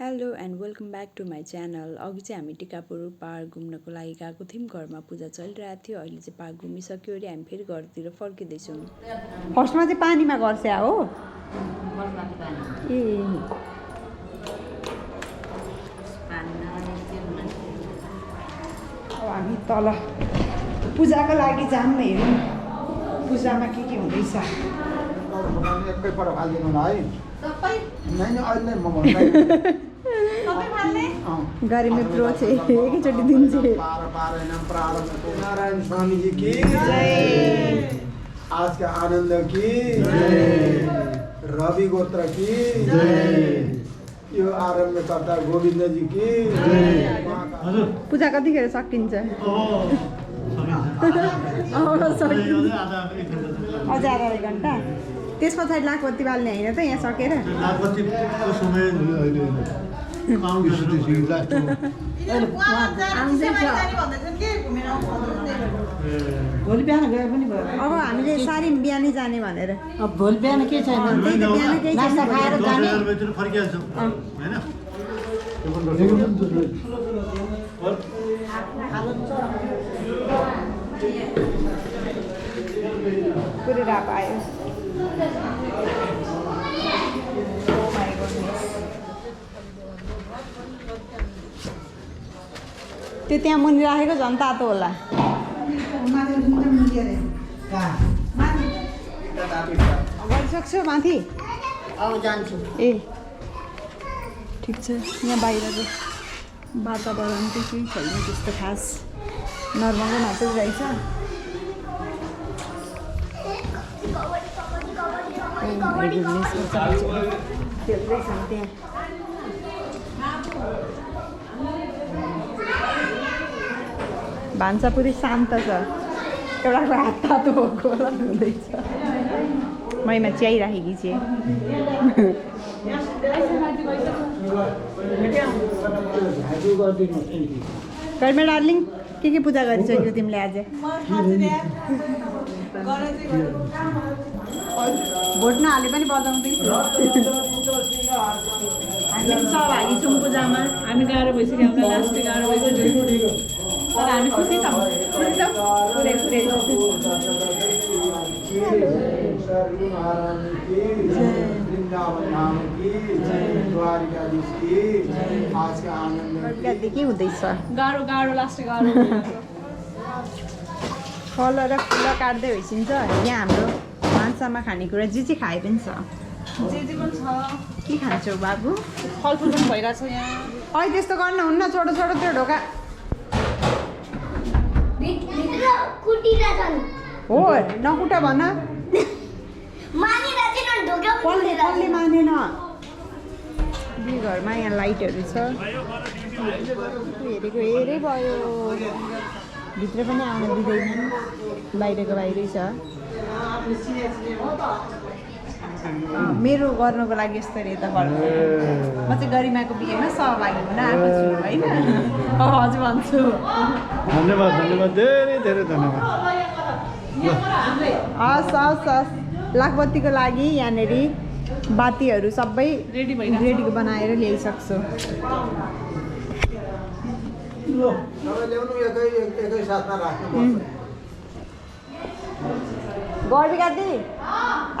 Hello and welcome back to my channel. अघि चाहिँ हामी टिकापुर पार्क घुम्नको लागि गएको थियौँ। घरमा पूजा चलिरहेको थियो। अहिले चाहिँ पार्क घुमिसक्यो अरे हामी फेरि घरतिर फर्किँदैछौँ। फर्स्टमा चाहिँ पानीमा गर्छ हो ए अब हामी तल पूजाको लागि जाऊँ हेरौँ पूजामा के हुँदैछ। एकैपल्ट फालिदिनु न है सबै नहीं अहिले म सबै फाल्ने गाडीमा प्रो चाहिँ एकैचोटि दिन्छ। नारायण स्वामी जी की जय, आज का आनंद की जय, रवि गोत्र की जय, यो आरम्भकर्ता गोविंद जी की जय। पूजा कतिखेर सकिन्छ? अझ आधा एक घन्टा। त्यस पछाडि लाखबत्ती बाल्ने होइन त यहाँ सकेर? भोलि बिहान गए पनि भयो। अब हामीले सारी बिहानै जाने भनेर। अब भोलि बिहान के छैन, त्यही त बिहान केही नास्ता छैन। खाएर जाने। पुरै राप आयो। त्यो त्यहाँ मुनि राखेको झन् तातो होला। गरिसक्छु माथि? अब जान्छु। ए ठिक छ। यहाँ बाहिरको वातावरण चाहिँ केही छैन त्यस्तो खास, नर्मलै मात्रै रहेछ। खेल्दैछन् त्यहाँ। भान्सा पुरै शान्त छ। एउटाको हात तातो भएको होला हुँदैछ। मैमा चियाइराखेकी थिएँ। घरमा डार्लिङ के पूजा गरिसक्यो तिमीले आज? भोट नहाले पनि बजाउँदैछु। हामी सहभागी छौँ पूजामा। हामी गाह्रो भइसक्यो, हामीलाई लास्ट गाह्रो भइसक्यो, तर हामी खुसी छौँ। पुरै पुरै के हुँदैछ? गाह्रो गाह्रो लास्ट गाह्रो फल र फुल काट्दै होइसिन्छ। यहाँ हाम्रो भान्सामा खानेकुरा जे चाहिँ खाए पनि छ। जे पनि छ। के खान्छौ बाबु? फलफुल पनि भइरहेछ यहाँ। अहिले त्यस्तो गर्नुहुन्न, छोटो छोटो त्यो ढोका हो नकुट भन। कसले मानेन? दुई घरमा यहाँ लाइटहरू छ। हेरेको हेरे भयो। भित्र पनि आउन दिँदैन, बाहिरको बाहिरै छ। मेरो गर्नुको लागि यस्तो रे त फर्क। म चाहिँ गरिमाको बिहेमा सहभागी हुन आएको छु होइन। हजुर भन्छु। धन्यवाद धन्यवाद, धेरै धेरै धन्यवाद। हस् हस् हस्। लाखबत्तीको लागि यहाँनिर बातीहरू सबै रेडी बनाएर ल्याइसक्छु। ल्याउनु एकै साथमा राख्नु। गर्मी काट्दै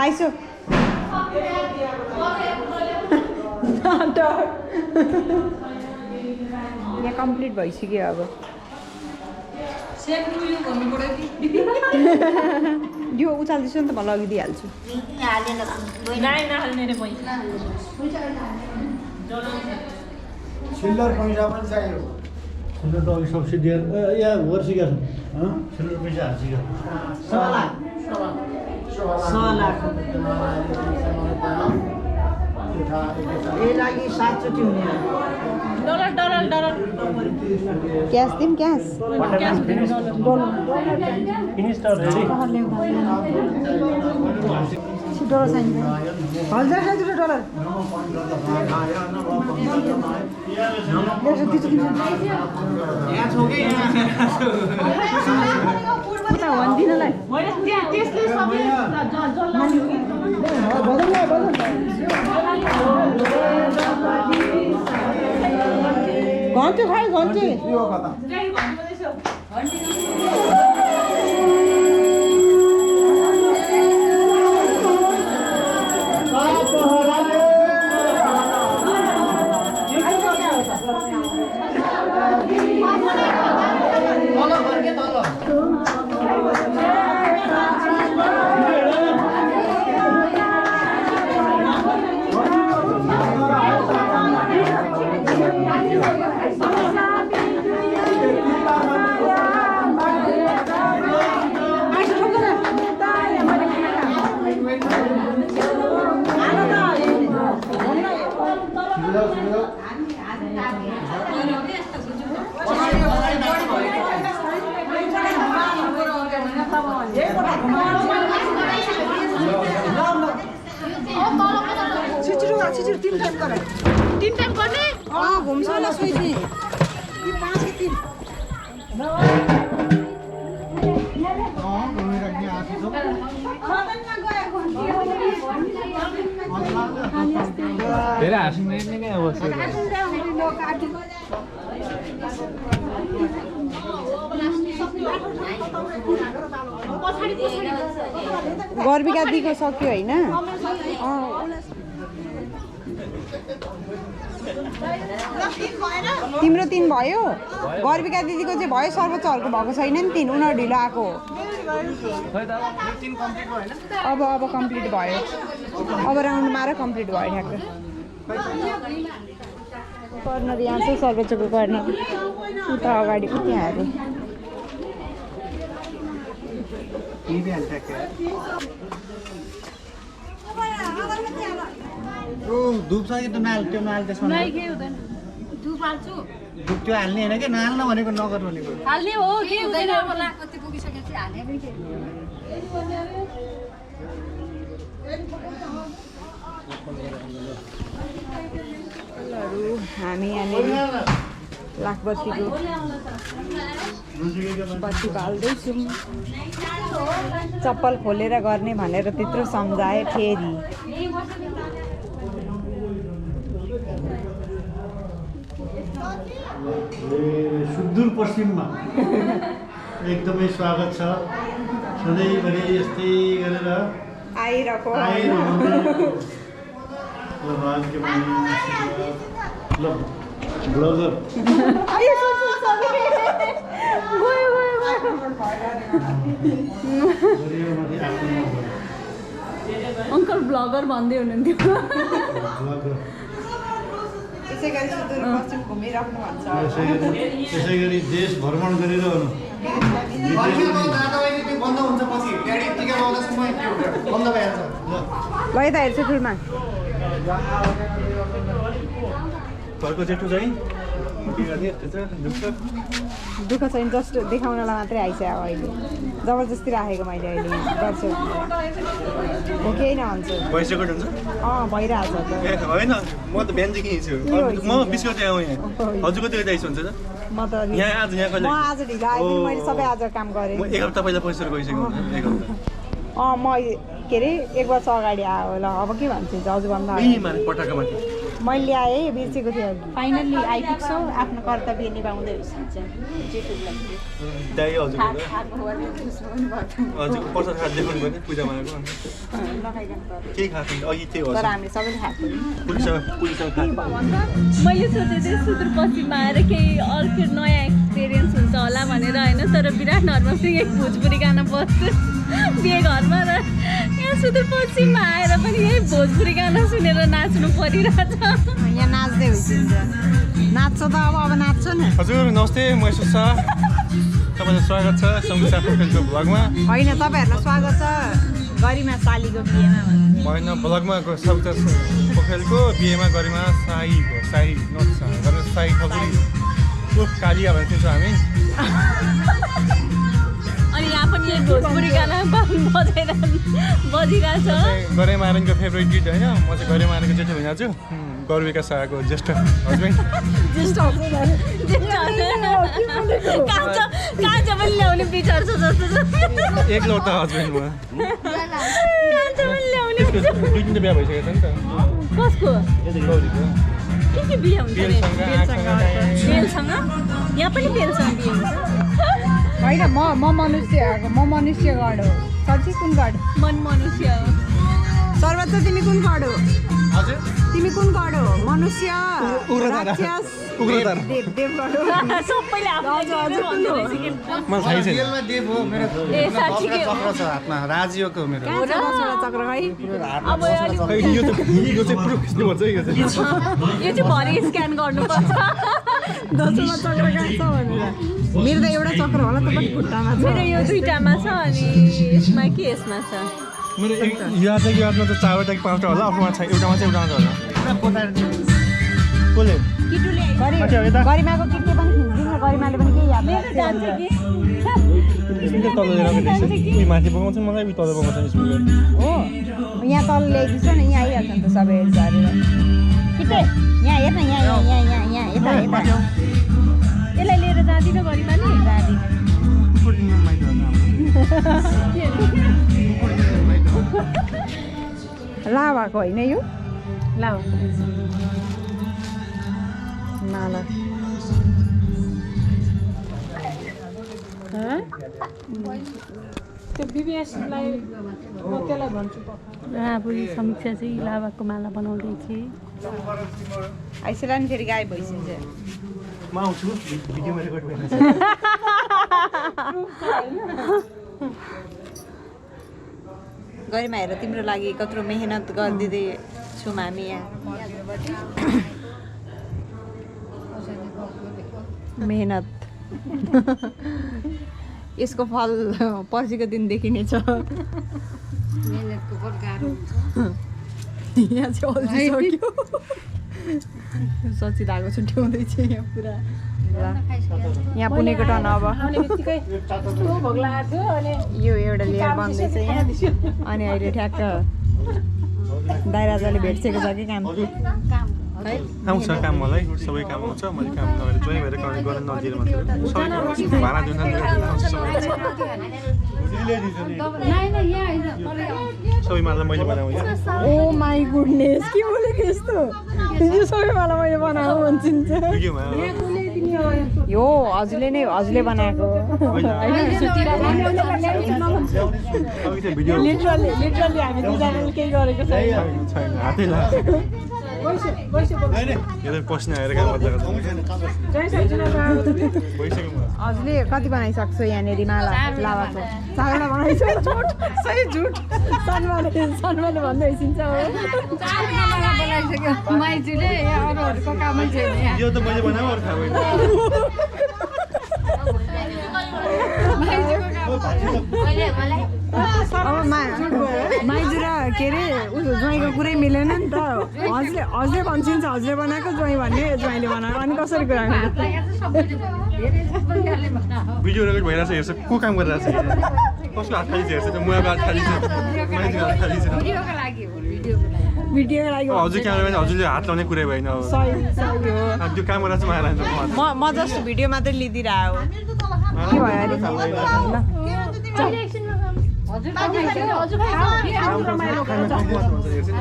आइसु। यहाँ कम्प्लिट भइसक्यो अब। यो उचाल्दैछु नि त, म लगिदिइहाल्छु। सिल्लर पैसा पनि चाहियो। सिल्लर त अघि सब्सिडी यहाँ वर्षिका छन्, सिल्लर पैसा हाल्छिका। ए लागि 7 चोटि हुने। डलर डलर डलर क्यास दिउँ? क्यास डलर चाहिन्छ। हजार हजार डलर भन्दिनलाई त्यसले सबै बदल घन्टी खाइ घन्टी यो कता छिचिरो 3 टाइम गरे 3 टाइम गर्ने घुम्छ होला सुइजी 5 कि 3 धेरै हाँस्ने नै अवस्था गर्बिका दिको सक्यो हैन तिम्रो 3 भयो गर्बिका दिदीको चाहिँ भयो सर्वोच्चहरुको भएको छैन नि 3 उनीहरु ढिलो आको अब कम्प्लिट भयो अब राउन्डमा र कम्प्लिट भयो ठ्याक्क कर्नर यहाँ छ सर्वोच्चको कर्नर उता अगाडि त्यहाँ अरे धुप छ कि त्यो नाल त्यसमा धुप हाल्छु धुप त्यो हाल्ने होइन कि नाल नभनेको नगर भनेको हाल्ने हो के हुँदैन मलाई कति पुगिसकेपछि हाल्ने पनि के हामी यहाँनिर लाखबत्तीको बत्ती हाल्दैछौँ चप्पल खोलेर गर्ने भनेर त्यत्रो सम्झाए फेरि सुदूर पश्चिममा एकदमै स्वागत छ सधैँभरि यस्तै गरेर आइरहेको ल ब्लगर अङ्कल ब्लगर भन्दै हुनुहुन्थ्यो त्यसै गरी सुदूर पश्चिम घुमिराख्नु भन्छ त्यसै गरी देश भ्रमण गरेर ल यता हेर्छु ठुलमा घरको जेठो चाहिँ दुःख छैन जस्ट देखाउनलाई मात्रै आइसक्यो अब अहिले जबरजस्ती राखेको मैले अहिले गर्छु हो केही नभन्छु भोइस रेकर्ड हुन्छ भइरहेछ त ए होइन म त बिहानदेखि हिँड्छु म 20 गते आउँ यहाँ हजुर कति गते आइसक्नु हुन्छ त म त यहाँ आज म आज ढिलो आएँ पनि मैले सबै आज काम गरेँ म एक हप्ता पहिला पैसा गइसकेको हुन्छ एक हप्ता म के अरे 1 वर्ष अगाडि आयो ल अब के भन्छ हजुरभन्दा पटाकामाथि मैले ल्याएँ बिर्सेको थिएँ अघि फाइनल्ली आइपुग्छौ आफ्नो कर्तव्य निभाउँदै दाइ हजुरको प्रसाद खाएर देखाउनु पर्ने पूजामा आएको केही खाएको अघि त्यही हो तर हामीले सबैले खाएको पुलिससँग खाएको मैले सोचेको थिएँ सुदूरपश्चिममा आएर केही अर्को नयाँ एक्सपिरियन्स हुन्छ होला भनेर होइन तर विराट नर्मसिंह एक भोजपुरी गाना बज्छ बिहे घरमा र यहाँ सुदूरपश्चिममा आएर पनि यही भोजपुरी गाना सुनेर नाच्नु परिरहेछ यहाँ नाच्दै हुन्छ नाच्छ त अब नाच्छ नि हजुर नमस्ते म सुसा तपाईँलाई स्वागत छ सङ्गीता पोखरेलको भ्लगमा होइन तपाईँहरूलाई स्वागत छ गरिमा सालीको बिहेमा होइन भ्लगमा सङ्गीता पोखरेलको बिहेमा गरिमा साई हो साई नट साई ठकुरी कालिया भनेर चिन्छौँ हामी अनि यहाँ पनि यही भोजपुरी गाना बजिरहेको छ गरेमा आर्यनको फेभरेट गीत होइन म चाहिँ गरेमा आर्यनको जेठो भइहाल्छु गर्विका शाहको ज्येष्ठ हस्बेन्ड कान्छ पनि ल्याउने बिचार्छ जस्तो छ एक लौटा हस्बेन्ड म कान्छ पनि ल्याउने दुई तिनवटा बिहा भइसकेको छ नि त कसको गौरीको के बिहे हुन्छ रे? बेलसँग आँखसँग चाहिँ बेलसँग? यहाँ पनि बेलसँग बिहे हुन्छ? होइन म मनुष्य गढ हो। साँच्ची कुन गढ? मन मनुष्य हो। सर्वोच्च तिमी कुन गढ हो? हजुर तिमी कुन गढ हो? मनुष्य, उग्रतारा। राक्षस, उग्रतारा। देवगढ हो? सबैले हजुर कुन हो? मलाई थाहै छैन बेलमा देव हो मेरो ए साँच्चीकै हो? चक्र छ हातमा राजयोगको मेरो कहाँ छ दसवटा चक्र है? अब अलिक खै, यो चाहिँ प्रुफ खिच्नुपर्छ है यो चाहिँ यो चाहिँ भरे स्क्यान गर्नुपर्छ। दसवटा चक्र कहाँ छ भनेर। मेरो त एउटा चक्र होला तपाईँ खुट्टामा छ। मेरो यो दुईटामा छ अनि यसमा कि यसमा छ? मेरो यादमा त 4वटा कि 5वटा होला अरूमा छ एउटामा चाहिँ एउटा होला कसले गरिमाको किट्टे पनि खिच्दिउँ न गरिमाले पनि केही याद मेरो जान्छ कि? स्पिकर तल लिएर रहेछ कि माथि बोकाउँछ मलाई कि तल बोकाउँछ स्पिकर हो यहाँ तल ल्याइदिन्छ न यहाँ आइहाल्छ नि त सबै झरेर किट्टे यहाँ हेर्न यहाँ यता यसलाई लिएर जाँदिनँ गरिमा नि? लाभाको होइन यो लाऊ नाला त्यो बिबिएसलाई म त्यसलाई भन्छु अब यो समीक्षा चाहिँ लाभाको माला बनाउँदैछ। आइसला नि फेरि गायब भइसक्छ म आउँछु भिडियोमा रेकर्ड भइरहेछ गरिमा हेर तिम्रो लागि कत्रो मेहनत गरिदिँदै छौँ हामी यहाँ मेहनत यसको फल पर्सिको दिन देखिनेछ यहाँ चाहिँ अल्झिसक्यो सच्ची धागो छुट्याउँदैछ यहाँ पुरा यहाँ पुनेको टर्न अब भोग लागेको थियो अनि यो एउटा लेयर बन्दैछ यहाँ अनि अहिले ठ्याक्क दाइराजाले भेट्सेको छ कि काम है आउँछ काम मलाई सबै काम आउँछ मैले काम नगरेर जोइन भएर काम गर्न नदिएर मात्रै सबै काम आउँछ भाडा दिन आउँछ सबै माला मैले बनाएको ओ माई गुडनेस के बोलेको यस्तो यो सबै मला मैले बनाएको भन्छिन्छ भिडियोमा यो हजुरले नै हजुरले बनाएको भिडियो लिटरली हामी दुईजनाले केही गरेको छैन छैन हातै लाग्छ यसले पस्ने आएर काम गर्दा भइसक्यो हजुरले कति बनाइसक्छ यहाँनिर माला लाभाको 4वटा बनाइसक्छ सही झुट सन्मानले भन्दै हैसिन्छ हो माइजूले अरूहरूको कामै छैन यहाँ यो त मैले बनाएको अरू थाहा भएन अब माइजू र के अरे उसो ज्वाइँको कुरै मिलेन नि त हजुरले भन्छिन्छ हजुरले बनाएको ज्वाइँ भन्ने ज्वाइँले बनाएको अनि कसरी कुरा गर्नु भिडियो रेकर्ड भइरहेछ हेर्छ को काम गरिरहेछ कसको हात खाली हेर्छ त्यो मुवाको हात खाली छ माइतीको हात खाली छ भिडियोको लागि हजुर क्यामेराम्यान हजुरले हात लाउने कुरै भएन अब सही हो अब त्यो काम गरेर चाहिँ महाराज म जस्तो भिडियो मात्रै लिइदिरहेको के भयो अरे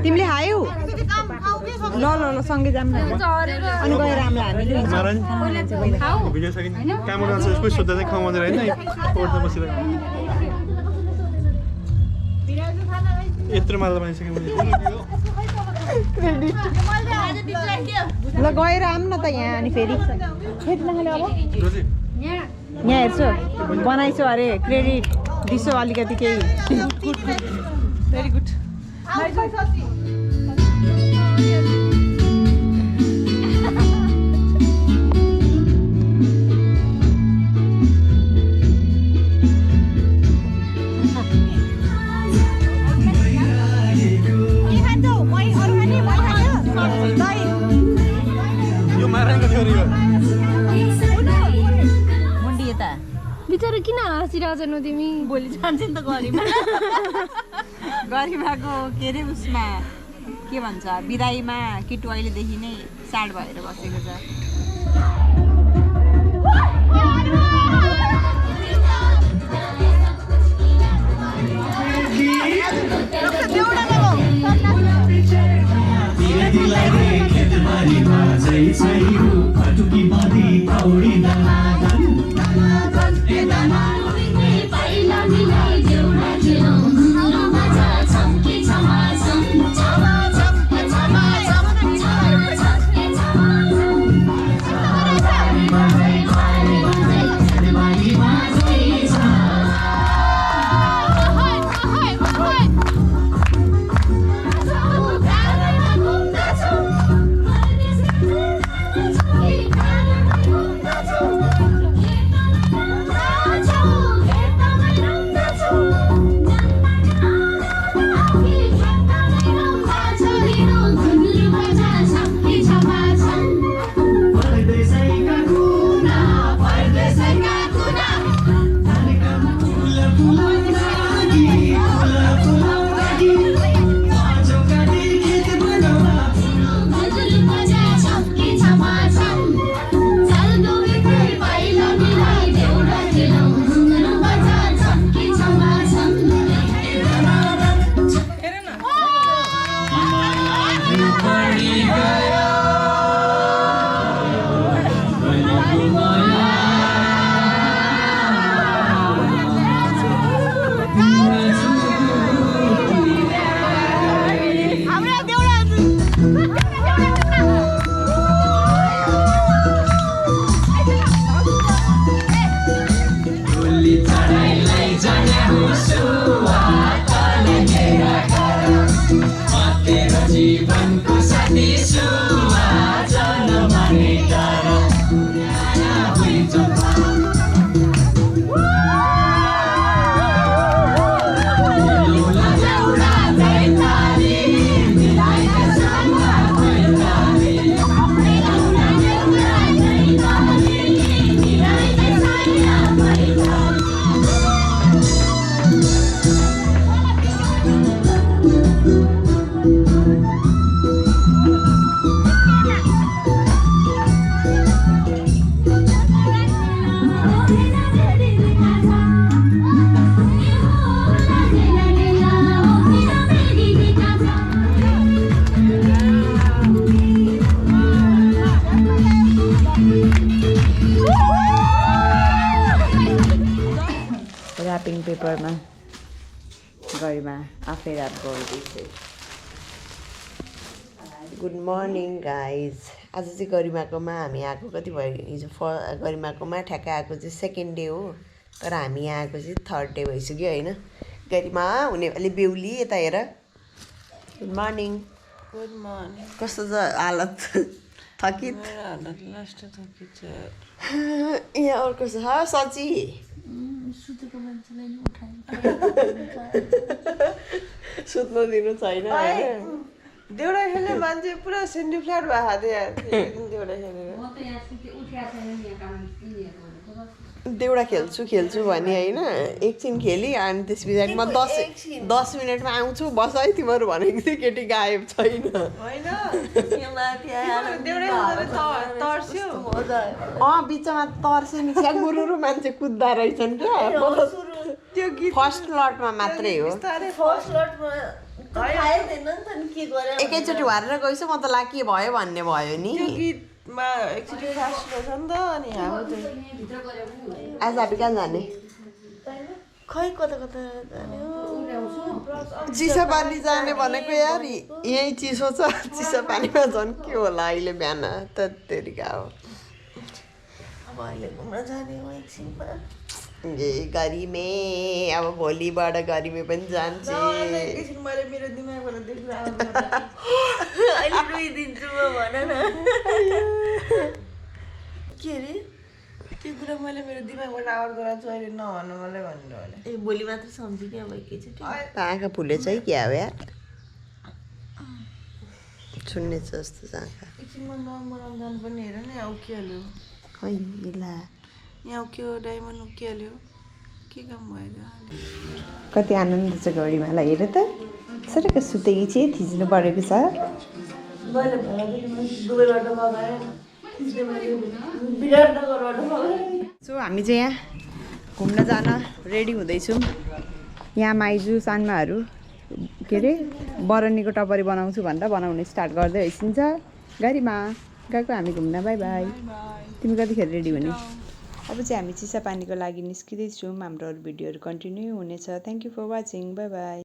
तिमीले खायौ ल सँगै जाऊँ न अनि गएर हामीलाई हामीले भिडियो सकिन क्यामेरा छ कोही सोध्दा चाहिँ खाउँ भनेर होइन ओर्दा बसिरहेको यत्रो माला बनाइसक्यो मैले ल गएर आऊँ न त यहाँ अनि फेरि यहाँ हेर्छु बनाइछु अरे क्रेडिट दिसो अलिकति केही भेरी गुड यो माराङको थ्योरी हो मुन्डी यता बिचरा किन हाँसिरहेछौ तिमी? भोलि जान्छ नि त गरिमाको के अरे उसमा के भन्छ बिदाईमा किटु अहिलेदेखि नै साड भएर बसेको छ तिमीलाई देखेँ तुम्हारी माझ पेपरमा गरिमा आफै ऱ्याप गर्दैछ। Good morning guys. आज चाहिँ गरिमाकोमा हामी आएको कति भयो, हिजो गरिमाकोमा ठ्याक्कै आएको चाहिँ सेकेन्ड डे हो, तर हामी यहाँ आएको चाहिँ थर्ड डे भइसक्यो होइन। गरिमा हुने अलि बेहुली यता हेर। Good morning. Good morning. कस्तो छ हालत? थकित? हालत लास्ट थकित छ। यहाँ अर्को छ सची सुतेको मान्छेलाई नि सुत्नु दिनु छैन। देउडा खेल्ने मान्छे पुरा सेन्डी फ्ल्याट भएको थियो देउडा खेलेर। देउडा खेल्छु भने होइन, एकछिन खेली अनि त्यस पछाडि म 10 मिनटमा आउँछु बस है तिमीहरू भनेको थिएँ, केटी गायब छैन। होइन देउडा खेल्दा तर्स्यो। बिचमा तर्से नि क्या गुरुरु मान्छे कुद्दा रहेछन् क्या। त्यो गीत फर्स्ट लटमा मात्रै हो, एकैचोटि भरेर गइस म त ला के भयो भन्ने भयो नि। त्यो गीतमा एकचोटि फास्ट रहेछ नि त। अनि हाम्रो आज हामी कहाँ जाने? खै कता कता जाने हो। चिसो पानी जाने भनेको यार, यहीँ चिसो छ। चिसो पानीमा झन् के होला अहिले बिहान त तेरिका हो। अब अहिले घुम्न जाने हो एकछिनमा। गरिमे अब भोलिबाट गरिमे पनि जान्छ। एकछिन मैले मेरो दिमागबाट देखिरहेको अहिले रुइदिन्छु म भन न। के अरे त्यो कुरा मैले मेरो दिमागबाट आउट गराएको छु अहिले नभन्नु मलाई भनेर भने। ए भोलि मात्र सम्झि क्या अब एकैचोटि। आँखा फुलेछ है क्या हो यार, सुन्ने छ जस्तो छ आँखा। एकछिनमा नमराउनु जानु पनि हेर न यहाँ उकिहाल्यो। खै ला यहाँ उक्यो डायमन्ड उकिहाल्यो। के काम भएर कति आनन्द छ गरिमालाई हेर त। सरक सुतेकी चाहिँ थिच्नु परेको छ। मैले दुबईबाट मगाएँ, विराटनगरबाट मगाएँ। सो हामी चाहिँ यहाँ घुम्न जान रेडी हुँदैछौँ। यहाँ माइजू सानमाहरू के अरे बरनीको टपरी बनाउँछु भनेर बनाउनु स्टार्ट गर्दै हैसिन्छ। गरिमा गएको हामी घुम्न। By by. तिमी कतिखेर रेडी हुने? अब चाहिँ हामी चिसापानीको लागि निस्किँदैछौँ। हाम्रो अरू भिडियोहरू कन्टिन्यू हुनेछ। Thank you for watching. Bye by.